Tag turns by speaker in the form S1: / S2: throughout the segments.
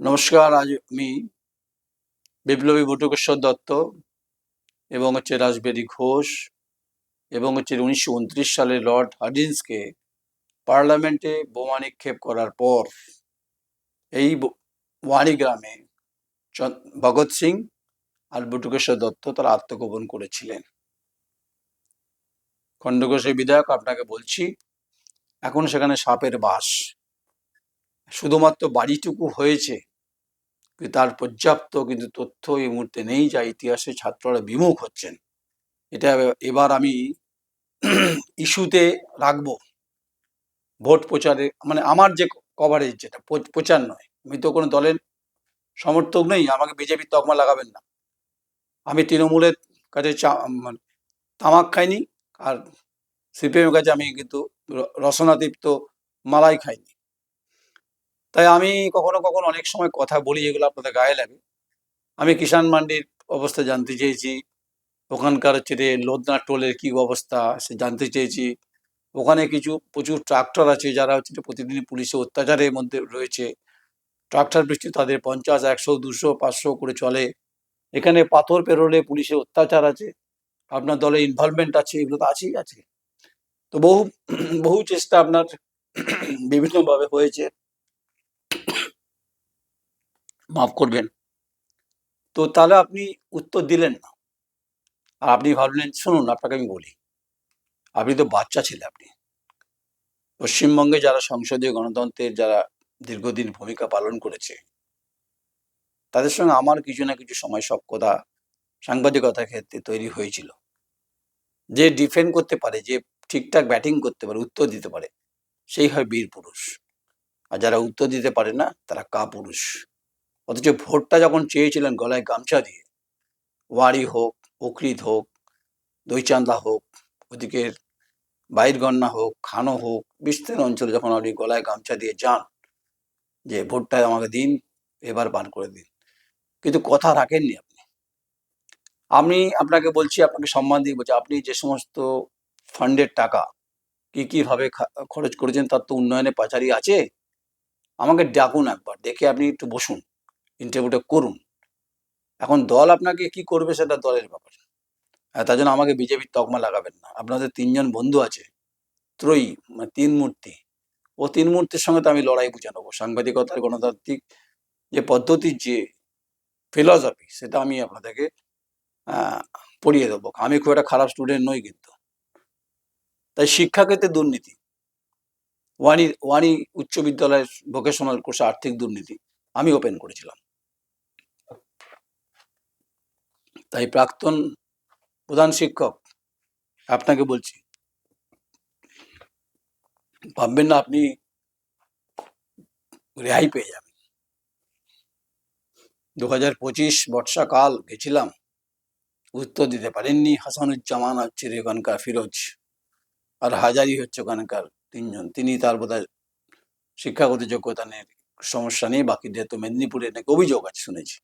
S1: নমস্কার। আজ আমি বিপ্লবী বটুকেশ্বর দত্ত এবং রাসবিহারী ঘোষ এবং 1929 সালে লর্ড হার্ডিঞ্জকে পার্লামেন্টে বোমা নিক্ষেপ করার পর এই ওয়ানি গ্রামে ভগৎ সিং আর বটুকেশ্বর দত্ত তারা আত্মগোপন করেছিলেন। খণ্ডঘোষের বিধায়ক আপনাকে বলছি, এখন সেখানে সাপের বাস। শুধুমাত্র বাড়িটুকু হয়েছে, তার পর্যাপ্ত কিন্তু তথ্য এই মুহূর্তে নেই, যা ইতিহাসে ছাত্ররা বিমুখ হচ্ছেন। এটা এবার আমি ইস্যুতে রাখবো, ভোট প্রচারে, মানে আমার যে কভারেজ, যেটা প্রচার নয়। আমি তো কোনো দলের সমর্থক নেই, আমাকে বিজেপির তকমা লাগাবেন না। আমি তৃণমূলের কাছে তামাক খাইনি, আর সিপিএমের কাছে আমি কিন্তু রসনাদীপ্ত মালাই খাইনি। তাই আমি কখনো কখনো অনেক সময় কথা বলি, এগুলো আপনাদের গায়ে লাগে। আমি কিষাণ মান্ডির অবস্থা জানতে চেয়েছি, ওখানকার লোদনা টোলের কি অবস্থা সে জানতে চেয়েছি। ওখানে প্রচুর ট্রাক্টর আছে যারা প্রতিদিন পুলিশের অত্যাচারের মধ্যে রয়েছে। ট্রাক্টর বৃষ্টি তাদের 50, 100, 200, 500 করে চলে। এখানে পাথর পেরোলে পুলিশের অত্যাচার আছে, আপনার দলের ইনভলভমেন্ট আছে, এগুলো তো আছেই আছে। তো বহু চেষ্টা আপনার বিভিন্নভাবে হয়েছে, মাফ করবেন। তো তাহলে আপনি উত্তর দিলেন না, আর আপনি ভাবলেন, শুনুন আপনাকে আমি বলি, আপনি তো বাচ্চা ছেলে। আপনি পশ্চিমবঙ্গে যারা সংসদীয় গণতন্ত্রের যারা দীর্ঘদিন ভূমিকা পালন করেছে, তাদের সঙ্গে আমার কিছু না কিছু সময় সখ্যতা সাংবাদিকতার ক্ষেত্রে তৈরি হয়েছিল। যে ডিফেন্ড করতে পারে, যে ঠিকঠাক ব্যাটিং করতে পারে, উত্তর দিতে পারে, সেই হয় বীর পুরুষ। আর যারা উত্তর দিতে পারে না, তারা কাপুরুষ। অথচ ভোটটা যখন চেয়েছিলেন গলায় গামছা দিয়ে, ওয়ারি হোক, অকৃত হোক, দইচান্দা হোক, ওদিকে বাইরগন্না হোক, খানো হোক, বিস্তীর্ণ অঞ্চলে যখন আপনি গলায় গামছা দিয়ে যান যে ভোটটা আমাকে দিন, এবার পান করে দিন, কিন্তু কথা রাখেননি আপনি। আমি আপনাকে বলছি, আপনাকে সম্মান দিয়ে বলছি, আপনি যে সমস্ত ফান্ডের টাকা কিভাবে খরচ করেছেন, তার তো উন্নয়নে পাচারি আছে। আমাকে ডাকুন একবার, দেখে আপনি একটু বসুন, ইন্টারভিউটা করুন। এখন দল আপনাকে কি করবে সেটা দলের ব্যাপার। তার জন্য আমাকে বিজেপির তকমা লাগাবেন না। আপনাদের 3জন বন্ধু আছে, ত্রয়ী, মানে 3 মূর্তি। ও 3 মূর্তির সঙ্গে তো আমি লড়াই বুঝে নেবো। সাংবাদিকতার গণতান্ত্রিক যে পদ্ধতির যে ফিলসফি, সেটা আমি আপনাদেরকে পড়িয়ে দেবো। আমি খুব একটা খারাপ স্টুডেন্ট নই কিন্তু। তাই শিক্ষাক্ষেত্রে দুর্নীতি, ওয়ানি উচ্চ বিদ্যালয়ের ভোকেশনাল কোর্সে আর্থিক দুর্নীতি আমি ওপেন করেছিলাম। তাই প্রাক্তন প্রধান শিক্ষক, আপনাকে বলছি, ভাববেন না আপনি রেহাই পেয়ে যাবেন। 2025 বর্ষাকাল গেছিলাম, উত্তর দিতে পারেননি। হাসানুজ্জামান হচ্ছে ওখানকার ফিরোজ, আর হাজারি হচ্ছে ওখানকার 3জন। তিনি তার বোধহয় শিক্ষাগত যোগ্যতা নেই, সমস্যা নেই। বাকিদের তো মেদিনীপুরে নাকি অভিযোগ আছে শুনেছি।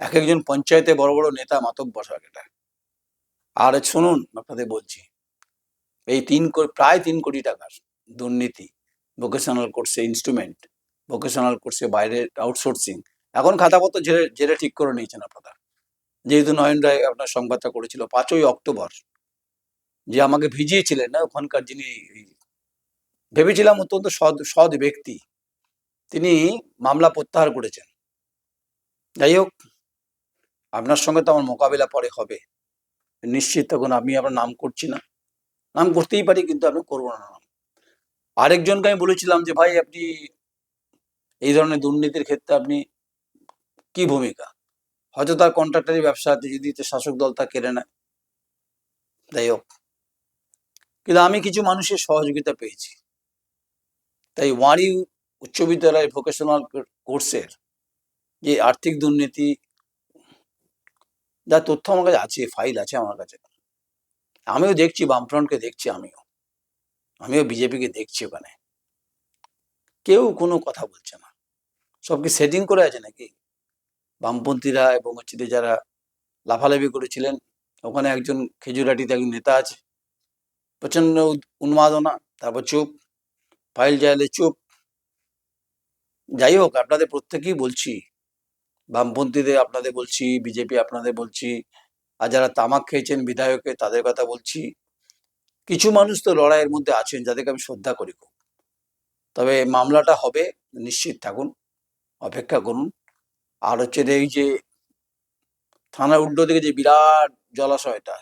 S1: এক একজন পঞ্চায়েতে বড় বড় নেতা মাতব্বর এটা। আর শুনুন, আপনাদের বলছি, এই প্রায় 3 কোটি টাকার দুর্নীতি ভোকেশনাল কোর্সে, ইনস্ট্রুমেন্ট ভোকেশনাল কোর্সে বাইরে আউটসোর্সিং। এখন খাতাপত্র জেরে ঠিক করে নিয়েছেন আপনারা। যেহেতু নয়ন রায় আপনার সংবাদটা করেছিল 5ই অক্টোবর, যে আমাকে ভিজিয়েছিলেন না, ওখানকার যিনি, ভেবেছিলাম অত্যন্ত সৎ ব্যক্তি, তিনি মামলা প্রত্যাহার করেছেন। যাই হোক, আপনার সঙ্গে তো আমার মোকাবিলা পরে হবে নিশ্চিত। তখন আমি আপনার নাম করছি না, নাম করতেই পারি, কিন্তু আমি করবো না নাম। আরেকজনকে আমি বলেছিলাম যে ভাই, আপনি এই ধরনের দুর্নীতির ক্ষেত্রে আপনি কি ভূমিকা, হয়তো তার কন্ট্রাক্টারি ব্যবসা আছে, যদি শাসক দল তা কেড়ে নেয়। যাই হোক, কিন্তু আমি কিছু মানুষের সহযোগিতা পেয়েছি। তাই ওয়ারি উচ্চ বিদ্যালয় ভোকেশনাল কোর্সের যে আর্থিক দুর্নীতি, যা তথ্য আমার কাছে আছে, ফাইল আছে আমার কাছে, আমিও দেখছি, বামফ্রন্টকে দেখছি, আমিও বিজেপিকে দেখছি। ওখানে কেউ কোনো কথা বলছে না। সব কি সেটিং করে আছে নাকি? বামপন্থীরা এবং যারা লাফালাফি করেছিলেন, ওখানে একজন খেজুরাটিতে একজন নেতা আছে, প্রচন্ড উন্মাদনা, তারপর চুপ, ফাইল চাইলে চুপ। যাই হোক, আপনাদের প্রত্যেকেই বলছি, বামপন্থীদের আপনাদের বলছি, বিজেপি আপনাদের বলছি, আর যারা তামাক খেয়েছেন বিধায়কে তাদের কথা বলছি। কিছু মানুষ তো লড়াইয়ের মধ্যে আছেন যাদেরকে আমি শ্রদ্ধা করি খুব। তবে মামলাটা হবে, নিশ্চিত থাকুন, অপেক্ষা করুন। আর হচ্ছে এই যে থানার উল্টো দিকে যে বিরাট জলাশয়টা,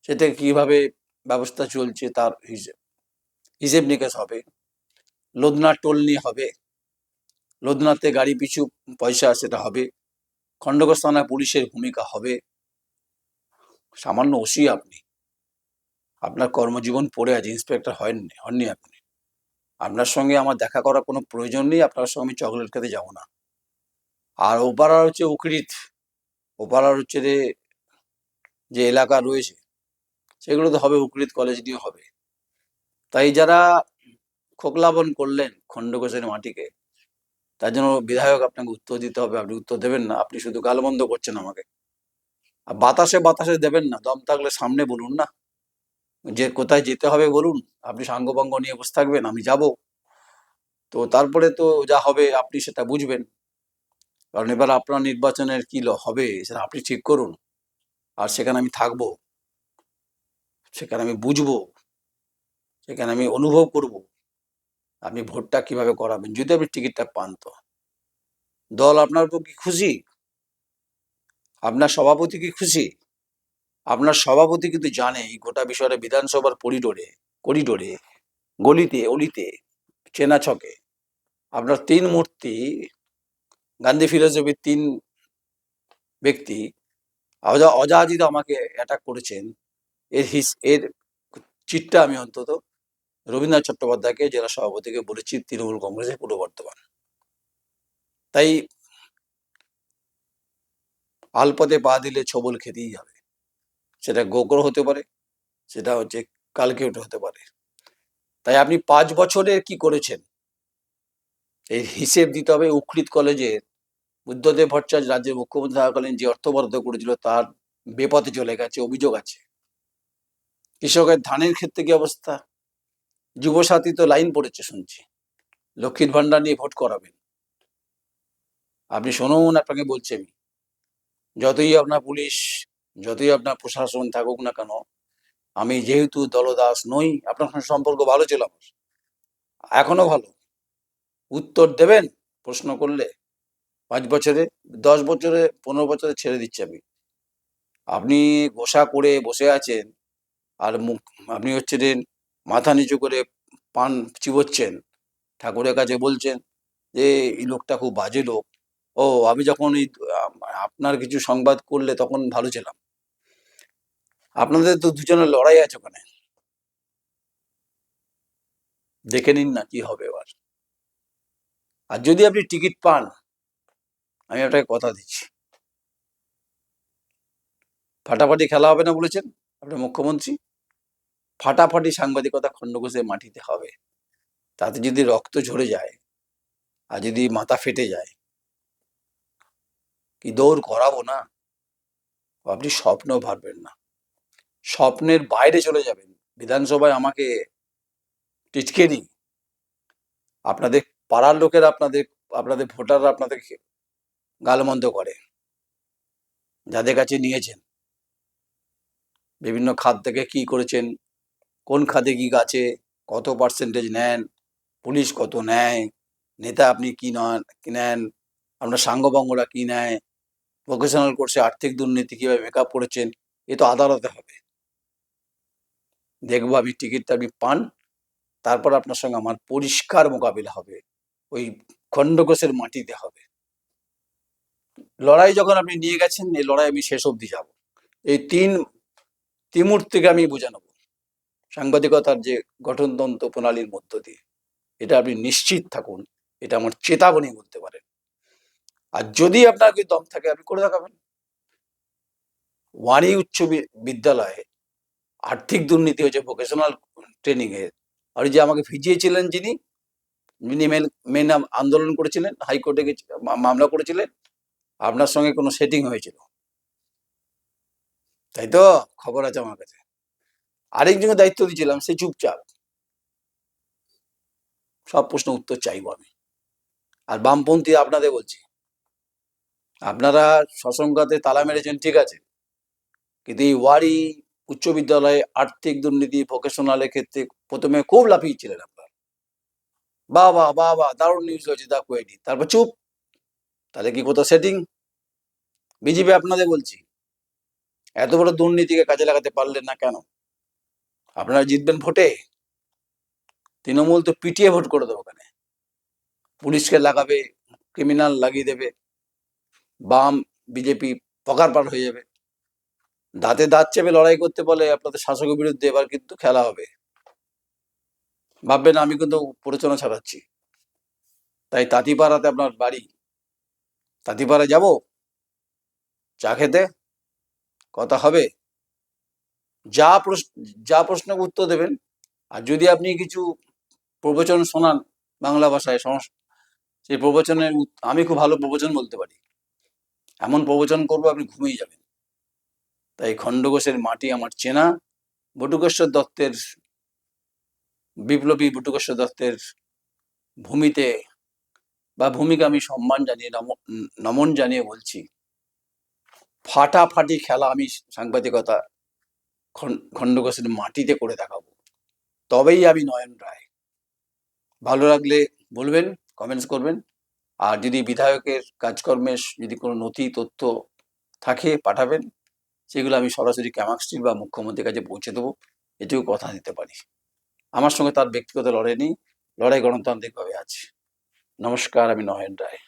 S1: সেটা কিভাবে ব্যবস্থা চলছে তার হিসেব নিকেশ হবে। লোদনা টোল নিয়ে হবে, লোদনাতে গাড়ি পিছু পয়সা সেটা হবে। খণ্ডঘোষ থানায় পুলিশের ভূমিকা হবে। সামান্য ওসি আপনি, আপনার কর্মজীবন পড়ে আছে, ইন্সপেক্টর হননি আপনি। আপনার সঙ্গে আমার দেখা করার কোনো প্রয়োজন নেই, আপনার সঙ্গে আমি চকলেট খেতে যাবো না। আর ওপাড়ার হচ্ছে উকরিত, ওপাড়ার হচ্ছে যে এলাকা রয়েছে সেগুলো তো হবে, উকরিত কলেজ নিয়ে হবে। তাই যারা খোকলাবন করলেন খণ্ডঘোষের মাটিকে, তার জন্য বিধায়ক আপনাকে উত্তর দিতে হবে। আপনি উত্তর দেবেন না, আপনি শুধু গালমন্দ করছেন আমাকে। আর বাতাসে বাতাসে দেবেন না, দম থাকলে সামনে বলুন না, যে কোথায় যেতে হবে বলুন। আপনি সাঙ্গপাঙ্গ নিয়ে বসে থাকবেন, আমি যাব, তো তারপরে তো যা হবে আপনি সেটা বুঝবেন। কারণ এবার আপনার নির্বাচনের কি হবে সেটা আপনি ঠিক করুন। আর সেখানে আমি থাকবো, সেখানে আমি বুঝবো, সেখানে আমি অনুভব করব আপনি ভোটটা কিভাবে করাবেন, যদি আপনি টিকিটটা পান। তো দল আপনার উপর কি খুশি? আপনার সভাপতি কি খুশি? আপনার সভাপতি কিন্তু জানে এই গোটা বিষয়টা, বিধানসভার করিডোরে গলিতে অলিতে চেনা ছকে আপনার 3 মূর্তি, গান্ধী ফিলোসফির 3 ব্যক্তি অজাহাজিত আমাকে অ্যাটাক করেছেন। এর চিটটা আমি অন্তত রবীন্দ্রনাথ চট্টোপাধ্যায়কে, জেলা সভাপতিকে বলেছি, তৃণমূল কংগ্রেসের পূর্ব বর্ধমান। তাই আলপথে পা দিলে ছবল খেতেই হবে। সেটা গোগ্র হতে পারে, সেটা হচ্ছে কালকেট হতে পারে। তাই আপনি 5 বছরে কি করেছেন এই হিসেব দিতে হবে। উকৃত কলেজের বুদ্ধদেব ভট্টাচার্য রাজ্যের মুখ্যমন্ত্রী থাকাকালীন যে অর্থ বরাদ্দ করেছিল তার বেপথে চলে গেছে, অভিযোগ আছে। কৃষকের ধানের ক্ষেত্রে কি অবস্থা? যুবসাথী তো লাইন পড়েছে শুনছি, লক্ষ্মীর ভান্ডার নিয়ে ভোট করাবেন। আপনি শুনুন, আপনাকে বলছি আমি, যতই আপনার পুলিশ, যতই আপনার প্রশাসন থাকুক না কেন, আমি যেহেতু দলদাস নই, আপনার সঙ্গে সম্পর্ক ভালো ছিল আমার, এখনো ভালো। উত্তর দেবেন প্রশ্ন করলে। 5 বছরে, 10 বছরে, 15 বছরে ছেড়ে দিচ্ছি আমি। আপনি গোসা করে বসে আছেন, আর মুখ, আপনি হচ্ছে মাথা নিচু করে পান চিবোচ্ছেন, ঠাকুরের কাছে বলছেন যে এই লোকটা খুব বাজে লোক। ও, আমি যখন আপনার কিছু সংবাদ করলে তখন ভালো ছিলাম। আপনাদের তো দুজনের লড়াই আছে ওখানে, দেখে নিন না কি হবে এবার। আর যদি আপনি টিকিট পান, আমি আপনাকে কথা দিচ্ছি, ফাটাফাটি খেলা হবে না বলেছেন আপনার মুখ্যমন্ত্রী, ফাটাফাটি সাংবাদিকতা খণ্ডঘোষের মাটিতে হবে। তাতে যদি রক্ত ঝরে যায় আর যদি মাথা ফেটে যায়, কি দৌড় করাবো না? আপনি স্বপ্ন ভাববেন না, স্বপ্নের বাইরে চলে যাবেন। বিধানসভায় আমাকে টিচকেরি, আপনাদের পাড়ার লোকেরা, আপনাদের আপনাদের ভোটাররা আপনাদের গালমন্দ করে, যাদের কাছে নিয়েছেন বিভিন্ন খাত থেকে কি করেছেন, কোন খাতে কি গাছে কত পার্সেন্টেজ নেন, পুলিশ কত নেয়, নেতা আপনি কি নেন, আপনার সাঙ্গপাঙ্গরা কি নেয়, ভোকেশনাল কোর্সে আর্থিক দুর্নীতি কিভাবে মেকআপ করেছেন, এ তো আদালতে হবে। দেখবো আপনি টিকিটটা আপনি পান, তারপর আপনার সঙ্গে আমার পরিষ্কার মোকাবিলা হবে, ওই খণ্ডঘোষের মাটিতে হবে। লড়াই যখন আপনি নিয়ে গেছেন, এই লড়াই আমি শেষ অবধি যাব। এই ত্রিমূর্তিকে আমি বুঝে নেব সাংবাদিকতার যে গঠনতন্ত্র প্রণালীর মধ্য দিয়ে। এটা আপনি নিশ্চিত থাকুন, এটা আমার চেতাবনী বলতে পারেন। আর যদি আপনার কি দম থাকে আপনি করে দেখাবেন। ওয়ানি উচ্চ বিদ্যালয়ে আর্থিক দুর্নীতি হয়েছে ভোকেশনাল ট্রেনিং এর, আর যে আমাকে ভিজিয়েছিলেন যিনি মেন আন্দোলন করেছিলেন, হাইকোর্টে মামলা করেছিলেন, আপনার সঙ্গে কোনো সেটিং হয়েছিল, তাই তো? খবর আছে আমার কাছে। আরেকজনের দায়িত্ব দিয়েছিলাম, সে চুপচাপ। সব প্রশ্ন উত্তর চাইবো আমি। আর বামপন্থী আপনাদের বলছি, আপনারা সসংঘাতে তালা মেরেছেন ঠিক আছে, কিন্তু এই ওয়ারি উচ্চ বিদ্যালয়ে আর্থিক দুর্নীতি ভোকেশনালের ক্ষেত্রে প্রথমে খুব লাফিয়েছিলেন আপনারা, বাবা বাবা দারুণ নিউজ হয়েছে দা কোয়েডি, তারপর চুপ। তাহলে কি কোথাও সেটিং? বিজেপি আপনাদের বলছি, এত বড় দুর্নীতিকে কাজে লাগাতে পারলেন না কেন? আপনারা জিতবেন ভোটে, তৃণমূল তো পিটিয়ে ভোট করে দেবে, ওখানে পুলিশকে লাগাবে, ক্রিমিনাল লাগিয়ে দেবে, বাম বিজেপি পকার পার হয়ে যাবে। দাঁতে দাঁত চেপে লড়াই করতে বলে আপনাদের শাসকের বিরুদ্ধে, এবার কিন্তু খেলা হবে। ভাববেন আমি কিন্তু প্ররোচনা ছাড়াচ্ছি। তাই তাঁতিপাড়াতে আপনার বাড়ি, তাঁতিপাড়া যাব চা খেতে, কথা হবে, যা প্রশ্ন যা প্রশ্নের উত্তর দেবেন। আর যদি আপনি কিছু প্রবচন শোনান বাংলা ভাষায়, সেই প্রবচনের আমি খুব ভালো প্রবচন বলতে পারি, এমন প্রবচন করবো আপনি ঘুমিয়ে যাবেন। তাই খণ্ডঘোষের মাটি আমার চেনা, বটুকেশ্বর দত্তের, বিপ্লবী বটুকেশ্বর দত্তের ভূমিতে বা ভূমিকা আমি সম্মান জানিয়ে নমন জানিয়ে বলছি, ফাটাফাটি খেলা আমি সাংবাদিকতা খণ্ডঘোষের মাটিতে করে দেখাবো, তবেই আমি নয়ন রায়। ভালো লাগলে বলবেন, কমেন্টস করবেন। আর যদি বিধায়কের কাজকর্মের যদি কোনো নথি তথ্য থাকে পাঠাবেন, সেগুলো আমি সরাসরি ক্যামাক্সট্রিট বা মুখ্যমন্ত্রীর কাছে পৌঁছে দেবো, এটুকু কথা দিতে পারি। আমার সঙ্গে তার ব্যক্তিগত লড়াই নেই, লড়াই গণতান্ত্রিকভাবে আছে। নমস্কার, আমি নয়ন রায়।